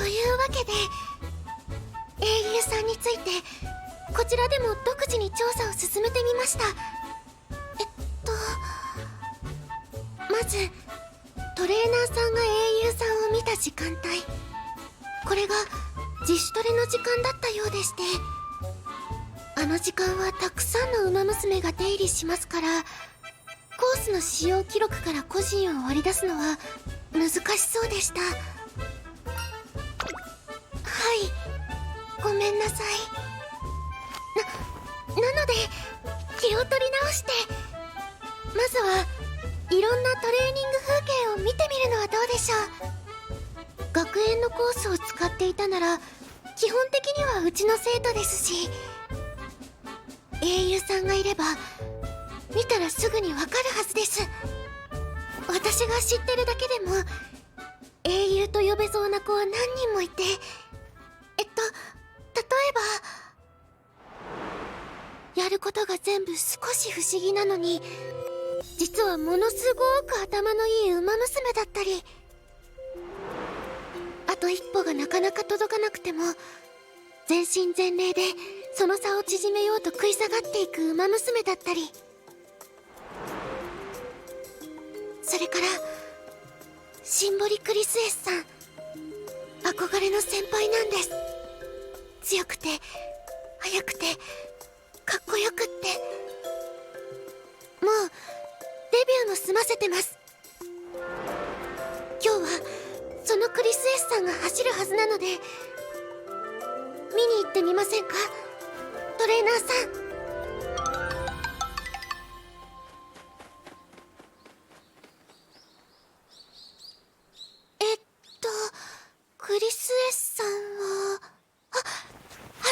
いうわけで英雄さんについてこちらでも独自に調査を進めてみました。まずトレーナーさんが英雄さんを見た時間帯、これが自主トレの時間だったようでして、あの時間はたくさんのウマ娘が出入りしますから、コースの使用記録から個人を割り出すのは難しそうでした。はい、ごめんなさい。なので気を取り直して、まずはいろんなトレーニング風景を見てみるのはどうでしょう。学園のコースを使っていたなら基本的にはうちの生徒ですし、英雄さんがいれば見たらすぐにわかるはずです。私が知ってるだけでも英雄と呼べそうな子は何人もいて、例えばやることが全部少し不思議なのに、実はものすごく頭のいいウマ娘だったり、あと一歩がなかなか届かなくても全身全霊でその差を縮めようと食い下がっていくウマ娘だったり、それからシンボリクリスエスさん、憧れの先輩なんです。強くて速くてかっこよくって、もうデビューも済ませてます。今日はそのクリスエスさんが走るはずなので見に行ってみませんか、トレーナーさん。クリスエスさんはあ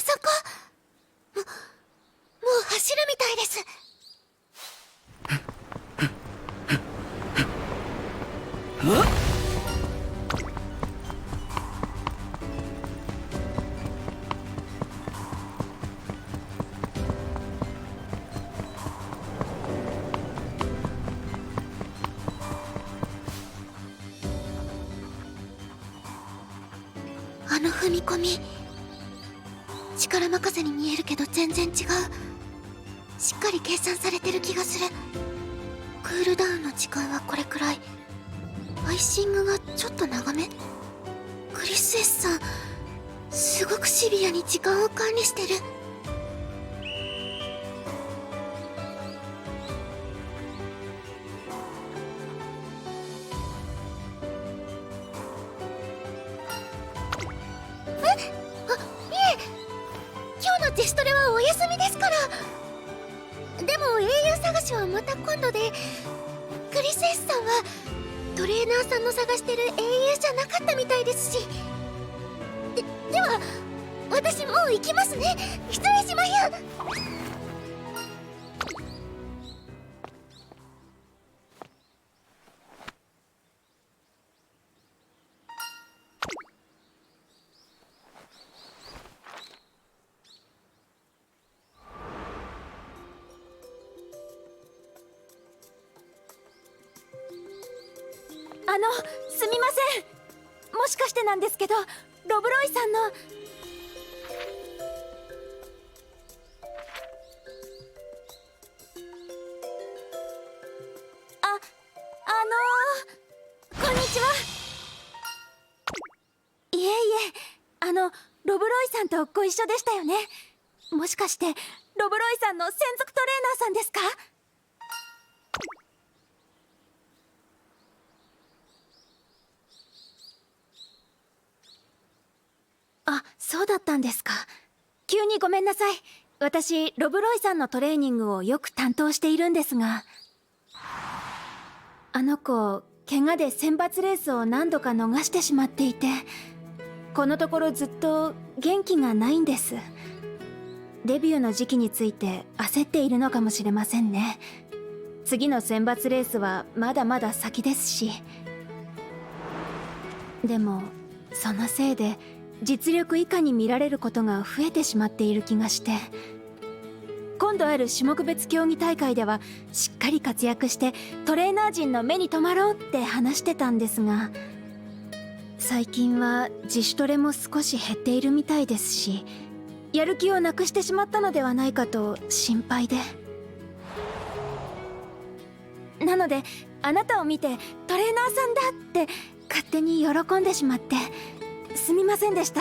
そこ、もう走るみたいです。あの踏み込み、力任せに見えるけど全然違う。しっかり計算されてる気がする。クールダウンの時間はこれくらい、アイシングがちょっと長め。クリスエスさんすごくシビアに時間を管理してる。今日の自主トレはお休みですから。でも英雄探しはまた今度で、クリスエスさんはトレーナーさんの探してる英雄じゃなかったみたいですし。では私もう行きますね。失礼しまゆ。すみません。もしかしてなんですけど、ロブロイさんのこんにちは。いえいえ、ロブロイさんとご一緒でしたよね。もしかしてロブロイさんの専属トレーナーさんですか？あ、そうだったんですか。急にごめんなさい。私、ロブロイさんのトレーニングをよく担当しているんですが、あの子、怪我で選抜レースを何度か逃してしまっていて、このところずっと元気がないんです。デビューの時期について焦っているのかもしれませんね。次の選抜レースはまだまだ先ですし。でも、そのせいで実力以下に見られることが増えてしまっている気がして、今度ある種目別競技大会ではしっかり活躍してトレーナー陣の目に留まろうって話してたんですが、最近は自主トレも少し減っているみたいですし、やる気をなくしてしまったのではないかと心配で。なのであなたを見てトレーナーさんだって勝手に喜んでしまってすみませんでした。